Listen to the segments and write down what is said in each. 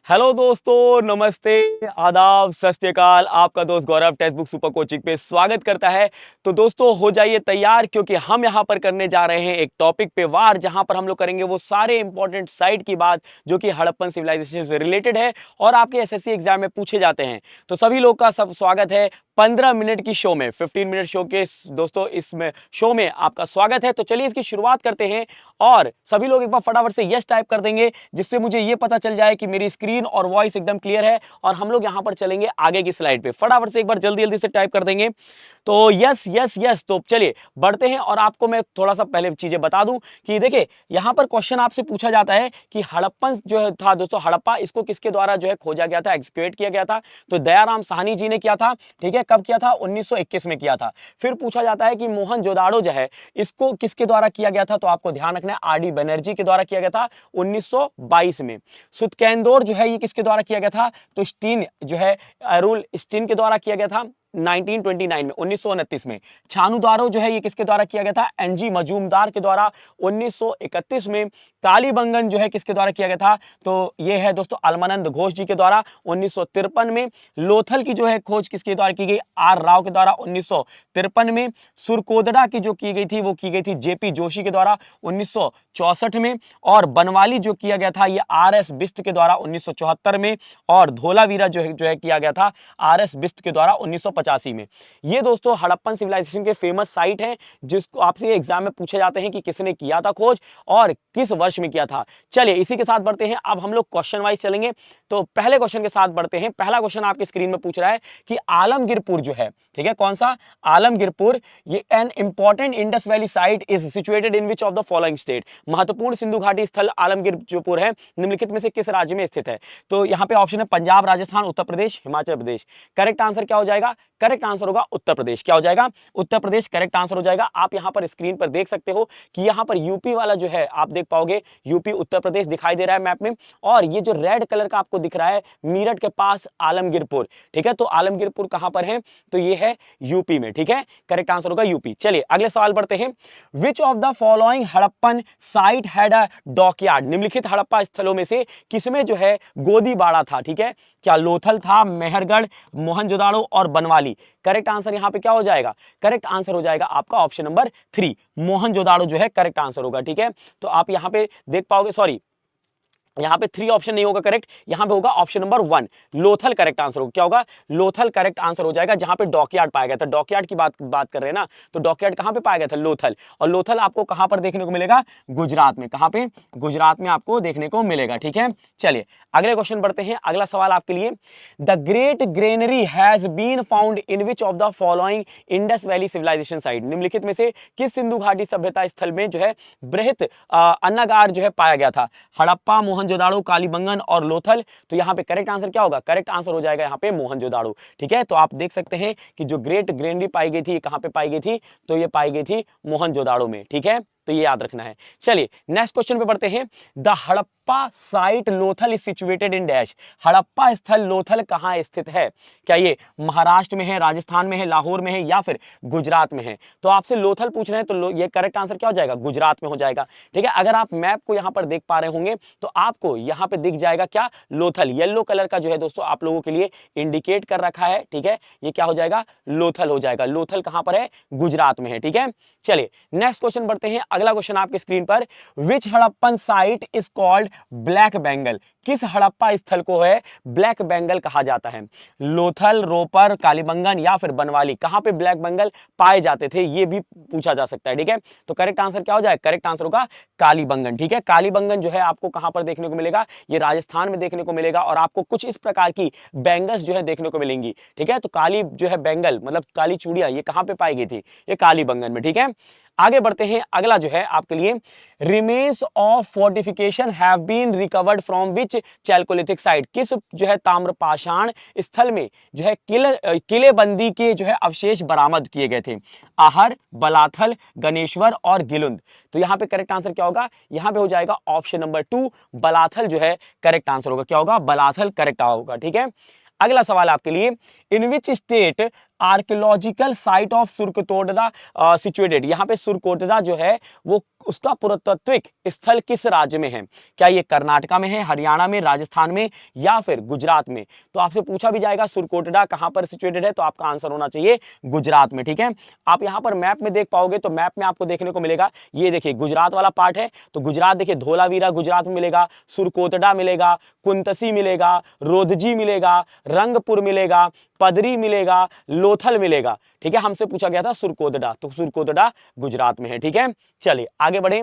Hello दोस्तों, नमस्ते, आदाब, सत श्री अकाल। आपका दोस्त गौरव टेक्स्ट बुक सुपर कोचिंग पे स्वागत करता है। तो दोस्तों हो जाइए तैयार, क्योंकि हम यहां पर करने जा रहे हैं एक टॉपिक पे वार, जहां पर हम लोग करेंगे वो सारे इंपॉर्टेंट साइट की बात जो कि हड़प्पन सिविलाइजेशन से रिलेटेड है और आपके एसएससी एग्जाम में पूछे जाते हैं। तो सभी लोग का सब स्वागत है 15 मिनट की शो में, 15 मिनट शो के दोस्तों इसमें शो में आपका स्वागत है। तो चलिए इसकी शुरुआत करते हैं और सभी लोग एक बार फटाफट से यस टाइप कर देंगे, जिससे मुझे ये पता चल जाए कि मेरी स्क्रीन और वॉइस एकदम क्लियर है और हम लोग यहां पर चलेंगे आगे की स्लाइड पे। फटाफट से एक बार जल्दी जल्दी से टाइप कर देंगे। तो यस यस यस। तो चलिए बढ़ते हैं और आपको मैं थोड़ा सा पहले चीजें बता दूं कि देखिए यहां पर क्वेश्चन आपसे पूछा जाता है कि हड़प्पन जो था दोस्तों, हड़प्पा इसको किसके द्वारा जो है खोजा गया था, एग्जीक्यूट किया गया था। तो दयाराम साहनी जी ने किया था। ठीक है, कब किया था? 1921 में किया था। फिर पूछा जाता है कि मोहनजोदाड़ो जो है इसको किसके द्वारा किया गया था। तो आपको ध्यान रखना है आर डी बनर्जी के द्वारा किया गया था 1922 में। सुतकेंदोर जो है ये किसके द्वारा किया गया था? तो स्टीन जो है अरुल स्टीन के द्वारा किया गया था 1929 में, 1929 में। छानूदारो जो है ये किसके द्वारा किया गया था? एनजी मजूमदार के द्वारा 1931 में। कालीबंगन जो है किसके द्वारा किया गया था? तो ये है दोस्तों अलमानंद घोष जी के द्वारा 1953 में। लोथल की जो है खोज किसके द्वारा की गई? आर राव के द्वारा 1953 में। सुरकोदड़ा की जो की गई थी वो की गई थी जेपी जोशी के द्वारा 1964 में। और बनवाली जो किया गया था ये आर एस बिस्ट के द्वारा 1974 में। और धोलावीरा जो है किया गया था आर एस बिस्ट के द्वारा 1985 में। ये दोस्तों हड़प्पन सिविलाइजेशन के फेमस साइट हैं, जिसको आपसे एग्जाम में पूछे जाते हैं कि किसने किया था खोज और किस वर्ष में किया था। चलिए इसी के साथ बढ़ते हैं। अब हम लोग क्वेश्चन वाइज चलेंगे। तो पहले क्वेश्चन के साथ बढ़ते हैं। पहला क्वेश्चन आपकी स्क्रीन में पूछ रहा है कि आलमगीरपुर जो है, ठीक है, कौन सा? आलमगीरपुर, ये an important Indus valley site is situated in which of the following state. महत्वपूर्ण सिंधु घाटी स्थल आलमगीरपुर है, निम्नलिखित में से किस राज्य में स्थित है? तो यहां पे ऑप्शन है पंजाब, राजस्थान, उत्तर प्रदेश, हिमाचल प्रदेश। करेक्ट आंसर क्या हो जाएगा? करेक्ट आंसर होगा उत्तर प्रदेश। क्या हो जाएगा? उत्तर प्रदेश करेक्ट आंसर हो जाएगा। आप यहां पर स्क्रीन पर देख सकते हो कि यहां पर यूपी वाला जो है आप देख पाओगे, यूपी उत्तर प्रदेश दिखाई दे रहा है मैप में। और ये जो रेड कलर का आपको दिख रहा है मीरठ के पास आलमगीरपुर, ठीक है। तो आलमगीरपुर कहां पर है? तो ये है यूपी में, ठीक है। करेक्ट आंसर होगा यूपी। चलिए अगले सवाल बढ़ते हैं। विच of the following Harappan site had a dockyard. निम्नलिखित हड़प्पा स्थलों में से किसमें जो है गोदी बाड़ा था? ठीक है, क्या लोथल था, मेहरगढ़, मोहनजोदाड़ो और बनवाली? करेक्ट आंसर यहां पे क्या हो जाएगा? करेक्ट आंसर हो जाएगा आपका ऑप्शन नंबर 3, मोहनजोदाड़ो जो है करेक्ट आंसर होगा। ठीक है, तो आप यहां पे देख पाओगे, सॉरी यहां पे 3 ऑप्शन नहीं होगा करेक्ट, यहां पे होगा option number 1, Lothal correct answer होगा। क्या होगा? लोथल करेक्ट आंसर हो जाएगा, जहां पे डॉकयार्ड पाया गया था। डॉकयार्ड की बात कर रहे हैं ना, तो डॉकयार्ड कहां पे पाया गया था? लोथल। और लोथल आपको कहां पर देखने को मिलेगा? गुजरात में। कहां पे? गुजरात में आपको देखने को मिलेगा। ठीक है, चलिए अगले क्वेश्चन बढ़ते हैं। अगला सवाल आपके लिए, the great granary has been found in which of the following Indus valley civilization site. निम्नलिखित में से किस सिंधु घाटी सभ्यता स्थल में जो है बृहत अन्नागार जो है पाया गया था? हड़प्पा, मोहनजोदाड़ो, कालीबंगन और लोथल। तो यहां पे करेक्ट आंसर क्या होगा? करेक्ट आंसर हो जाएगा यहां पे मोहनजोदाड़ो। ठीक है, तो आप देख सकते हैं कि जो ग्रेट ग्रेनरी पाई गई थी कहां पे पाई गई थी? तो ये पाई गई थी मोहनजोदाड़ो में। ठीक है, तो ये याद रखना है। चलिए नेक्स्ट क्वेश्चन पे बढ़ते हैं। The Harappa site Lothal is situated in dash. Harappa स्थल लोथल कहां स्थित है? क्या ये महाराष्ट्र में है, राजस्थान में है, लाहौर में है या फिर गुजरात में है? तो आपसे लोथल पूछ रहे हैं, तो ये करेक्ट आंसर क्या हो जाएगा? गुजरात में हो जाएगा। ठीक है, अगर आप मैप को यहां पर देख पा रहे होंगे तो आपको यहां पे दिख जाएगा क्या? लोथल, येलो कलर का जो है दोस्तों आप लोगों के लिए इंडिकेट कर रखा है। ठीक है, ये क्या हो जाएगा? लोथल हो जाएगा। लोथल कहां पर है? गुजरात में है। ठीक है, चलिए नेक्स्ट क्वेश्चन बढ़ते हैं। अगला क्वेश्चन आपके स्क्रीन पर, which Harappan site is called black bangle. किस हड़प्पा स्थल को है ब्लैक बेंगल कहा जाता है? लोथल, रोपर, कालीबंगन या फिर बनवाली? कहां पे ब्लैक बेंगल पाए जाते थे ये भी पूछा जा सकता है। ठीक है, तो करेक्ट आंसर क्या हो जाए? करेक्ट आंसर होगा कालीबंगन। ठीक है, कालीबंगन जो है आपको कहां पर देखने को मिलेगा? ये राजस्थान में देखने को मिलेगा और आपको कुछ इस प्रकार की बैंगल्स जो है देखने को मिलेंगी। ठीक है, तो काली जो है बेंगल मतलब काली चूड़ियां, ये कहां पे पाई गई थी? ये कालीबंगन में। ठीक है, आगे बढ़ते हैं। अगला जो है आपके लिए, remains of fortification have been recovered from which chalcolithic site. किस जो है ताम्रपाषाण स्थल में जो है किलेबंदी के जो है अवशेष बरामद किए गए थे? आहर, बलाथल, गणेश्वर और गिलुंद। तो यहां पे करेक्ट आंसर क्या होगा? यहां पे हो जाएगा ऑप्शन नंबर 2, बलाथल जो है करेक्ट आंसर होगा। क्या होगा? बलाथल करेक्ट होगा। ठीक है, अगला सवाल आपके लिए, in which state archaeological site of Surkotada situated. यहां पे सुरकोटड़ा जो है वो उसका पुरातात्विक स्थल किस राज्य में है? क्या ये कर्नाटका में है, हरियाणा में, राजस्थान में या फिर गुजरात में? तो आपसे पूछा भी जाएगा सुरकोटडा कहां पर सिचुएटेड है, तो आपका आंसर होना चाहिए गुजरात में। ठीक है, आप यहां पर मैप में देख पाओगे तो मैप में आपको देखने को मिलेगा, ये देखिए गुजरात वाला पार्ट है, तो गुजरात देखिए धोलावीरा गुजरात में मिलेगा, सुरकोटडा मिलेगा, कुंतसी मिलेगा, रोधजी मिलेगा, रंगपुर मिलेगा, पदरी मिलेगा, लोथल मिलेगा। ठीक है, हमसे पूछा गया था सुरकोटडा, तो सुरकोटडा गुजरात में है। ठीक है, चलिए आगे बढ़े।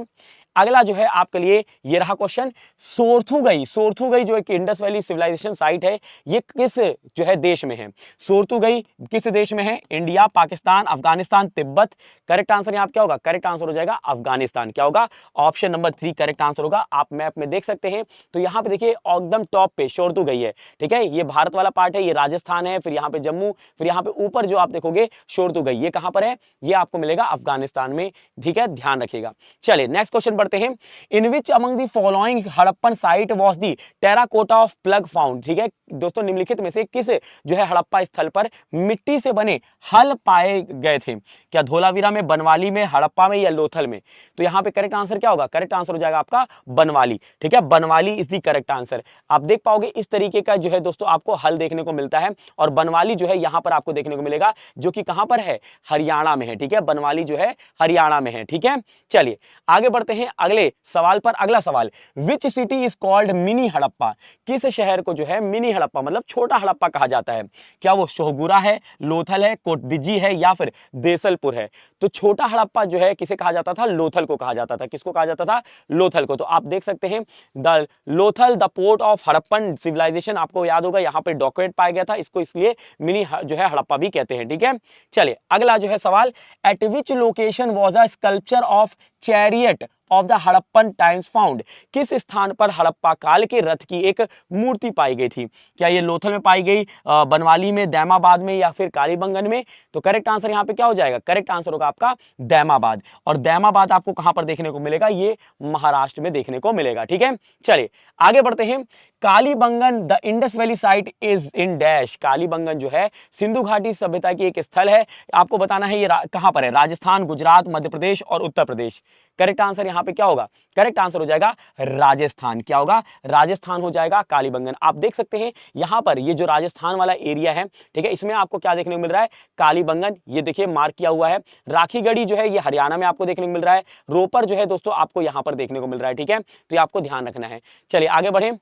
अगला जो है आपके लिए ये रहा क्वेश्चन, सोर्थुगई। सोर्थुगई जो एक इंडस वैली सिविलाइजेशन साइट है, ये किस जो है देश में है? सोर्थुगई किस देश में है? India, Pakistan, Afghanistan, Tibet. Correct answer यहां क्या होगा? करेक्ट आंसर हो जाएगा अफगानिस्तान। क्या होगा? ऑप्शन नंबर 3 करेक्ट आंसर होगा। आप मैप में देख सकते हैं, तो यहां पे देखिए एकदम टॉप पे सोर्थुगई है। ठीक है, ये भारत वाला पार्ट है, ये राजस्थान है, फिर यहाँ पे जम्मू, फिर यहाँ पे ऊपर जो आप देखोगे सोर्थुगई, ये कहां पर है? ये आपको मिलेगा अफगानिस्तान में। ठीक है, ध्यान रखिएगा। चलिए नेक्स्ट क्वेश्चन बढ़ते हैं। In which among the following Harappan site was the terracotta of plough found? ठीक है दोस्तों, निम्नलिखित में से किस जो है हड़प्पा स्थल पर मिट्टी से बने हल पाए गए थे? क्या धोलावीरा में, बनवाली में, हड़प्पा में या लोथल में? तो यहां पे करेक्ट आंसर क्या होगा? करेक्ट आंसर हो जाएगा आपका बनवाली। ठीक है, Banawali is the correct answer. आप देख पाओगे इस तरीके का जो है दोस्तों आपको हल देखने को मिलता है, और बनवाली जो है यहां पर आपको देखने को मिलेगा, जो कि कहां पर है? हरियाणा में है। ठीक है, बनवाली जो है हरियाणा में है। ठीक है, चलिए आगे बढ़ते हैं अगले सवाल पर। अगला सवाल, which city is called mini Harappa? किस शहर को जो है मिनी हड़प्पा मतलब छोटा हड़प्पा कहा जाता है? क्या वो सोहगुरा है, लोथल है, कोटदिजी है या फिर देसलपुर है? तो छोटा हड़प्पा जो है किसे कहा जाता था? लोथल को कहा जाता था। किसको कहा जाता था? लोथल को। तो आप देख सकते हैं the Lothal the port of Harappan civilization, आपको याद होगा यहां पे डॉक्यूमेंट पाया गया था, इसको इसलिए मिनी जो है हड़प्पा भी कहते हैं। ठीक है, चलिए अगला जो है सवाल, eight which location was a sculpture of chariot of the Harappan times found? किस स्थान पर हड़प्पा काल के रथ की एक मूर्ति पाई गई थी? क्या ये लोथल में पाई गई, बनवाली में, दैमाबाद में या फिर कालीबंगन में? तो करेक्ट आंसर यहां पे क्या हो जाएगा? करेक्ट आंसर होगा आपका दैमाबाद। और दैमाबाद आपको कहां पर देखने को मिलेगा? ये महाराष्ट्र में देखने को मिलेगा। ठीक है, चलिए आगे बढ़ते हैं। Kalibangan the Indus valley site is in dash? Kalibangan जो है सिंधु घाटी सभ्यता की एक स्थल है। आपको बताना है ये कहां पर है? राजस्थान, गुजरात, मध्य प्रदेश और उत्तर प्रदेश। करेक्ट आंसर यहां पे क्या होगा? करेक्ट आंसर हो जाएगा राजस्थान। क्या होगा? राजस्थान हो जाएगा कालीबंगन। आप देख सकते हैं यहां पर ये जो राजस्थान वाला एरिया है, ठीक है, इसमें आपको क्या देखने को मिल रहा है? कालीबंगन, ये देखिए मार्क किया हुआ है। राखीगढ़ी जो है ये हरियाणा में आपको देखने को मिल रहा है। रोपर जो है दोस्तों आपको यहां पर देखने को मिल रहा है। ठीक है, तो ये आपको ध्यान रखना है। चलिए आगे बढ़े,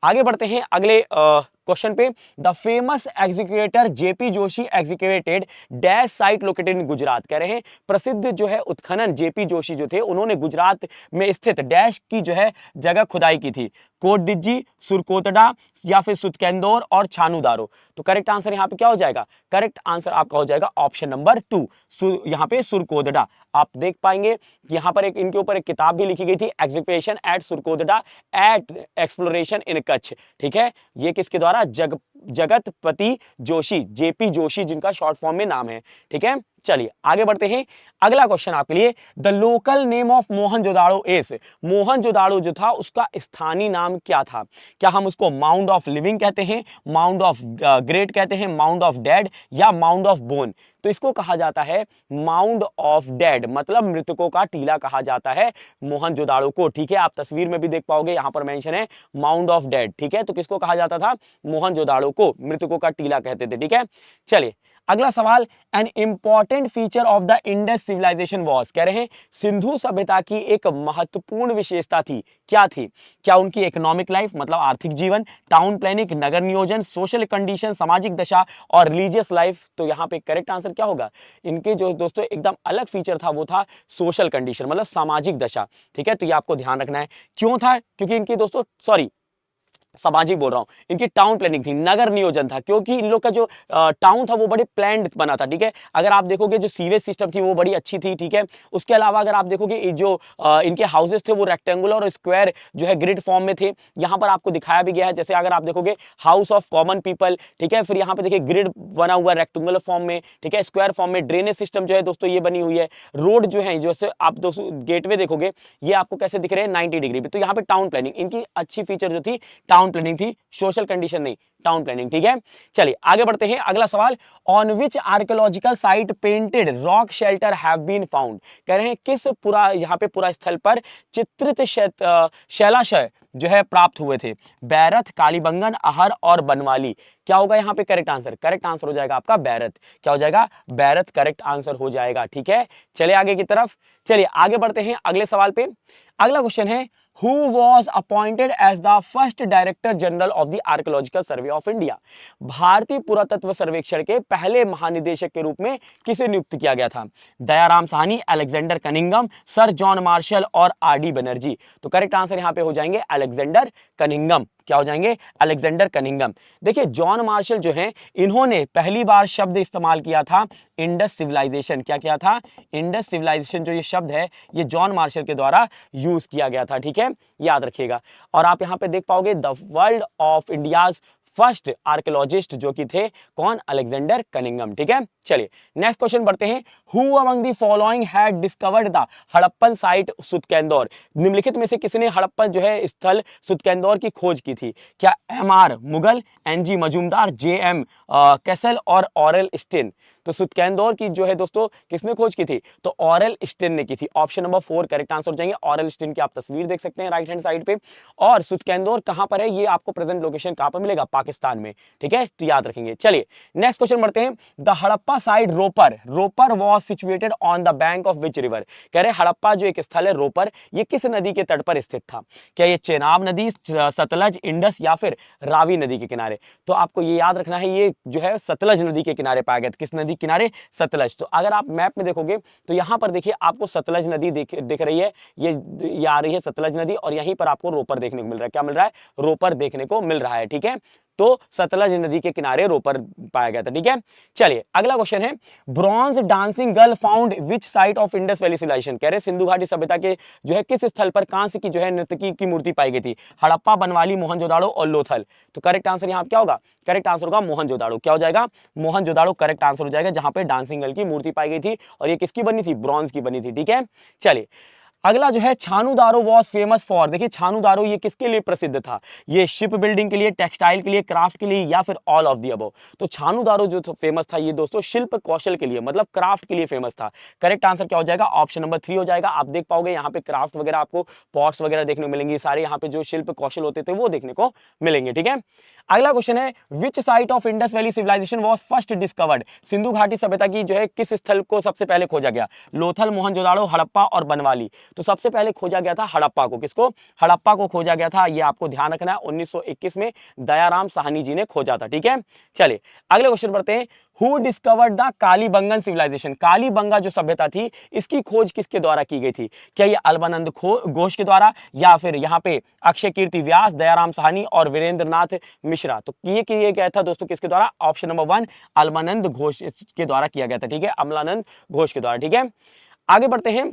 आगे बढ़ते हैं अगले क्वेश्चन पे। The famous executor JP Joshi executed dash site located in Gujarat? कह रहे हैं प्रसिद्ध जो है उत्खनन जेपी जोशी जो थे, उन्होंने गुजरात में स्थित डैश की जो है जगह खुदाई की थी? कोटडिजी, सुरकोटडा या फिर सुतकेंदोर और छानूदारो? तो करेक्ट आंसर यहां पे क्या हो जाएगा? करेक्ट आंसर आपका हो जाएगा ऑप्शन नंबर 2, यहां पे सुरकोटडा। आप देख पाएंगे कि यहां पर एक इनके ऊपर एक किताब भी लिखी गई थी, execution eight Surkotada eight exploration इन कच्छ। ठीक है, ये किसके द्वारा? जगतपति जोशी, जेपी जोशी जिनका शॉर्ट फॉर्म में नाम है। ठीक है, चलिए आगे बढ़ते हैं। अगला क्वेश्चन आपके लिए, the local name of Mohenjodaro is? Mohenjodaro जो था उसका स्थानीय नाम क्या था? क्या हम उसको माउंड ऑफ लिविंग कहते हैं, माउंड ऑफ ग्रेट कहते हैं, माउंड ऑफ डेड या माउंड ऑफ बोन? तो इसको कहा जाता है माउंड ऑफ डेड, मतलब मृतकों का टीला कहा जाता है मोहनजोदाड़ो को। ठीक है, आप तस्वीर में भी देख पाओगे यहां पर मेंशन है माउंड ऑफ डेड। ठीक है, तो किसको कहा जाता था? मोहनजोदाड़ो को मृतकों का टीला कहते थे। ठीक है, चलिए अगला सवाल, an important feature of the Indus civilization was? कह रहे हैं सिंधु सभ्यता की एक महत्वपूर्ण विशेषता थी, क्या थी? क्या उनकी इकोनॉमिक लाइफ मतलब आर्थिक जीवन, टाउन प्लानिंग, नगर नियोजन, सोशल कंडीशन सामाजिक दशा और रिलीजियस लाइफ? तो यहां पे करेक्ट आंसर क्या होगा? इनके जो दोस्तों एकदम अलग फीचर था वो था सोशल कंडीशन मतलब सामाजिक दशा। ठीक है, तो ये आपको ध्यान रखना है। क्यों था? क्योंकि इनकी दोस्तों सामाजिक बोल रहा हूं, इनकी टाउन प्लानिंग थी, नगर नियोजन था, क्योंकि इन लोग का जो टाउन था वो बड़े प्लान्ड बना था। ठीक है, अगर आप देखोगे जो सीवेज सिस्टम थी वो बड़ी अच्छी थी। ठीक है, उसके अलावा अगर आप देखोगे जो इनके हाउसेस थे वो रेक्टेंगुलर और स्क्वायर जो है ग्रिड फॉर्म में थे। यहां पर आपको दिखाया भी गया है, जैसे अगर आप देखोगे हाउस ऑफ कॉमन पीपल। ठीक है, फिर यहां पे देखिए ग्रिड बना हुआ रेक्टेंगुलर फॉर्म में। ठीक है, स्क्वायर फॉर्म में ड्रेनेज सिस्टम जो है दोस्तों ये बनी हुई है। रोड जो है जैसे आप दोस्तों गेटवे देखोगे ये आपको कैसे दिख रहे हैं 90 डिग्री पे। तो यहाँ पे टाउन प्लानिंग इनकी अच्छी फीचर जो थी टाउन प्लानिंग थी, सोशल कंडीशन नहीं, टाउन प्लानिंग। ठीक है, चलिए आगे बढ़ते हैं। अगला सवाल, on which archaeological site painted rock shelter have been found. कह रहे हैं किस पूरा यहाँ पे पूरा स्थल पर चित्रित शैलाशय जो है प्राप्त हुए थे। बैरथ, कालीबंगन, अहर और बनवाली। क्या होगा यहाँ पे करेक्ट आंसर? करेक्ट आंसर हो जाएगा आपका बैरथ। क्या हो जाएगा? बैरथ करेक्ट आंसर हो जाएगा। ठीक है, चलिए आगे की तरफ। चलिए आगे बढ़ते हैं अगले सवाल पे। अगला क्वेश्चन है, who was appointed as the first director general of the Archaeological Survey of India. भारतीय पुरातत्व सर्वेक्षण के पहले महानिदेशक के रूप में किसे नियुक्त किया गया था? Dayaram Sahni, Alexander Cunningham, sir John Marshall और आर डी बनर्जी। तो करेक्ट आंसर यहां पे हो जाएंगे अलेक्जेंडर कनिंगम। क्या हो जाएंगे? Alexander Cunningham. देखिए जॉन मार्शल जो हैं, इन्होंने पहली बार शब्द इस्तेमाल किया था इंडस सिविलाइजेशन। क्या किया था? इंडस सिविलाइजेशन जो ये शब्द है, ये जॉन मार्शल के द्वारा यूज किया गया था। ठीक है, याद रखिएगा। और आप यहां पे देख पाओगे the world of India's first archaeologist जो कि थे कौन? Alexander Cunningham. ठीक है, चलिए नेक्स्ट क्वेश्चन बढ़ते हैं। Who among the following had discovered the Harappan site Sutkagendor. निम्नलिखित में से किसने हड़प्पन जो है स्थल सुतकेंदौर की खोज की थी? क्या M R Mughal, N G Majumdar, J M Casal और ऑरेल स्टेन। तो सुतकेंदौर की जो है दोस्तों किसने खोज की थी? तो ऑरेल स्टेन ने की थी। ऑप्शन नंबर 4 करेक्ट आंसर हो जाएंगे। ऑरेल स्टेन की आप तस्वीर देख सकते हैं राइट हैंड साइड पे। और सुतकेंदौर कहां पर है? ये आपको प्रेजेंट लोकेशन कहां पर मिलेगा? पाकिस्तान में। ठीक है, तो याद रखेंगे। चलिए नेक्स्ट क्वेश्चन बढ़ते हैं। The Harappa site Ropar, Ropar was situated on the bank of which river. कह रहे हड़प्पा जो एक स्थल है रोपर, ये किस नदी के तट पर स्थित था? क्या ये चेनाब नदी, सतलज, इंडस या फिर रावी नदी के किनारे? तो आपको ये याद रखना है, ये जो है सतलज नदी के किनारे पाया गया था। किस नदी किनारे? सतलज। तो अगर आप मैप में देखोगे तो यहां पर देखिए आपको सतलज नदी दिख रही है, ये आ रही है सतलज नदी, और यहीं पर आपको रोपर देखने को मिल रहा है। क्या मिल रहा है? रोपर देखने को मिल रहा है। ठीक है, तो सतलज नदी के किनारे रोपर पाया गया था। ठीक है, चलिए अगला क्वेश्चन है, bronze dancing girl found which site of Indus valley civilization. कह रहे सिंधु घाटी सभ्यता के जो है किस स्थल पर कांस्य की जो है नर्तकी की मूर्ति पाई गई थी? हड़प्पा, बनवाली, मोहनजोदाड़ो और लोथल। तो करेक्ट आंसर यहां क्या होगा? करेक्ट आंसर होगा मोहनजोदाड़ो। क्या हो जाएगा? मोहनजोदाड़ो करेक्ट आंसर हो जाएगा, जहां पे डांसिंग गर्ल की मूर्ति पाई गई थी, और ये किसकी बनी थी? ब्रॉन्ज की बनी थी। ठीक है, चलिए अगला जो है, छानू दारो वॉज फेमस फॉर। देखिए छानू दारो ये किसके लिए प्रसिद्ध था? ये शिप बिल्डिंग के लिए, टेक्सटाइल के लिए, क्राफ्ट के लिए, या फिर ऑल ऑफ दी अबव। तो छानू दारो जो फेमस था ये दोस्तों शिल्प कौशल के लिए, मतलब क्राफ्ट के लिए फेमस था। करेक्ट आंसर क्या हो जाएगा? ऑप्शन नंबर 3 हो जाएगा। आप देख पाओगे यहाँ पे क्राफ्ट वगैरह, आपको पॉट्स वगैरह देखने को मिलेंगे, सारे यहाँ पे जो शिल्प कौशल होते थे वो देखने को मिलेंगे। ठीक है, अगला क्वेश्चन है, which site of Indus valley civilization was first discovered. Sindhu घाटी सभ्यता की जो है किस स्थल को सबसे पहले खोजा गया? लोथल, मोहनजोदाड़ो, हड़प्पा और बनवाली। तो सबसे पहले खोजा गया था हड़प्पा को। किसको? हड़प्पा को खोजा गया था। ये आपको ध्यान रखना है, 1921 में दयाराम साहनी जी ने खोजा था। ठीक है, चलिए अगले क्वेश्चन बढ़ते हैं। Who discovered the Kalibangan civilization. Kalibanga जो सभ्यता थी, इसकी खोज किसके द्वारा की गई थी? क्या ये अल्बानंद घोष के द्वारा, या फिर यहाँ पे अक्षय कीर्ति व्यास, दयाराम साहनी और वीरेंद्र नाथ मिश्रा। तो ये किया गया था दोस्तों किसके द्वारा? ऑप्शन नंबर 1 अल्बानंद घोष के द्वारा किया गया था। ठीक है, अमलानंद घोष के द्वारा। ठीक है, आगे बढ़ते हैं।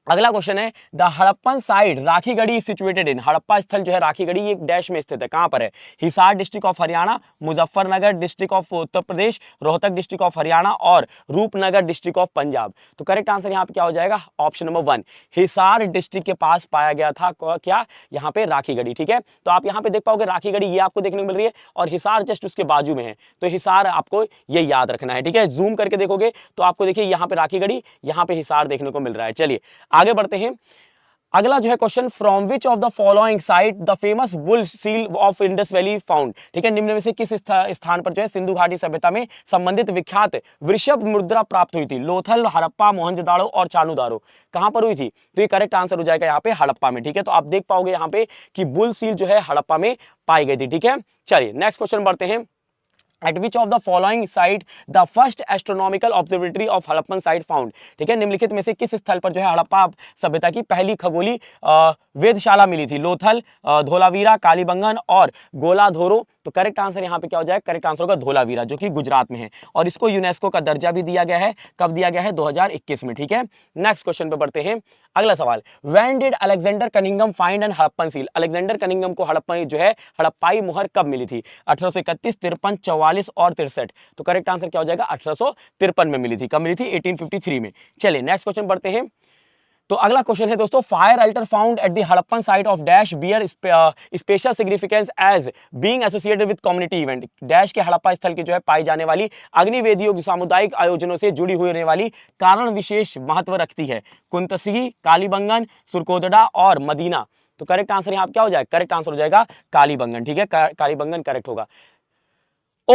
अगला क्वेश्चन है, the Harappan site Rakhigarhi situated in. Harappa स्थल जो है राखीगढ़ी, ये डैश में स्थित है। कहां पर है? Hisar district of Haryana, Muzaffarnagar district of Uttar Pradesh, Rohtak district of Haryana और रूपनगर डिस्ट्रिक्ट ऑफ पंजाब। तो करेक्ट आंसर यहां पे क्या हो जाएगा? ऑप्शन नंबर 1 हिसार डिस्ट्रिक्ट के पास पाया गया था। क्या? यहां पे राखीगढ़ी। ठीक है, तो आप यहां पे देख पाओगे राखीगढ़ी ये आपको देखने को मिल रही है, और हिसार जस्ट उसके बाजू में है। तो हिसार आपको ये याद रखना है। ठीक है, जूम करके देखोगे तो आपको देखिए यहां पे राखीगढ़ी, यहां पे हिसार देखने को मिल रहा है। चलिए आगे बढ़ते हैं। अगला जो है question, from which of the following site the famous bull seal of Indus valley found. ठीक है, निम्न में से किस स्थान पर जो है सिंधु घाटी सभ्यता में संबंधित विख्यात वृषभ मुद्रा प्राप्त हुई थी? लोथल, हड़प्पा, मोहनजोदाड़ो और चानूदारो। कहां पर हुई थी? तो ये करेक्ट आंसर हो जाएगा यहाँ पे हड़प्पा में। ठीक है, तो आप देख पाओगे यहाँ पे कि बुल सील जो है हड़प्पा में पाई गई थी। ठीक है, चलिए नेक्स्ट क्वेश्चन बढ़ते हैं। At which of the following site the first astronomical observatory of Harappan site found। ठीक है, निम्नलिखित में से किस स्थल पर जो है हड़प्पा सभ्यता की पहली खगोली वेधशाला मिली थी? लोथल, धोलावीरा, कालीबंगन और गोलाधोरो। तो करेक्ट आंसर यहाँ पे क्या हो जाएगा? करेक्ट आंसर होगा धोलावीरा, जो कि गुजरात में है, और इसको यूनेस्को का दर्जा भी दिया गया है। कब दिया गया है? 2021 में। ठीक है, नेक्स्ट क्वेश्चन पे बढ़ते हैं। अगला सवाल, when did Alexander Cunningham find an Harappan seal. Alexander Cunningham को हड़प्पन जो है हड़प्पाई मुहर कब मिली थी? 1831, 53, 44 और 63। तो करेक्ट आंसर क्या हो जाएगा? 1853 में मिली थी। कब मिली थी? 1853 में। चलिए नेक्स्ट क्वेश्चन बढ़ते हैं। तो अगला क्वेश्चन है दोस्तों, fire altar found at the Harappan site of dash bear special significance as being associated with community event. Dash के हड़प्पा स्थल की जो है पाई जाने वाली अग्निवेदियों की सामुदायिक आयोजनों से जुड़ी हुई होने वाली कारण विशेष महत्व रखती है। कुंतसिगी, कालीबंगन, सुरकोदड़ा और मदीना। तो करेक्ट आंसर यहां क्या हो जाएगा? करेक्ट आंसर हो जाएगा कालीबंगन। ठीक है, कालीबंगन करेक्ट होगा। ओ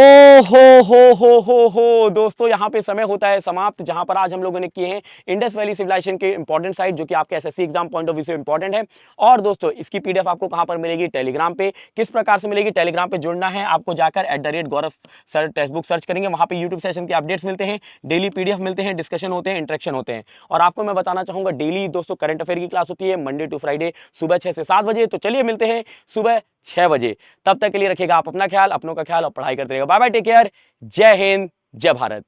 हो दोस्तों, यहां पे समय होता है समाप्त, जहां पर आज हम लोगों ने किए हैं इंडस वैली सिविलाइजेशन के इंपॉर्टेंट साइट, जो कि आपके SSC exam point of view से इंपॉर्टेंट है। और दोस्तों इसकी पीडीएफ आपको कहां पर मिलेगी? टेलीग्राम पे। किस प्रकार से मिलेगी? टेलीग्राम पे जुड़ना है आपको, जाकर @गौरव सर टेक्स्ट बुक सर्च करेंगे, वहां पे यूट्यूब सेशन के अपडेट्स मिलते हैं, डेली पीडीएफ मिलते हैं, डिस्कशन होते हैं, इंटरेक्शन होते हैं। और आपको मैं बताना चाहूंगा डेली दोस्तों करंट अफेयर की क्लास होती है मंडे टू फ्राइडे सुबह 6 से 7 बजे। तो चलिए मिलते हैं सुबह 6 बजे। तब तक के लिए रखिएगा आप अपना ख्याल, अपनों का ख्याल, और पढ़ाई करते रहिएगा। बाय बाय, टेक केयर, जय हिंद, जय भारत।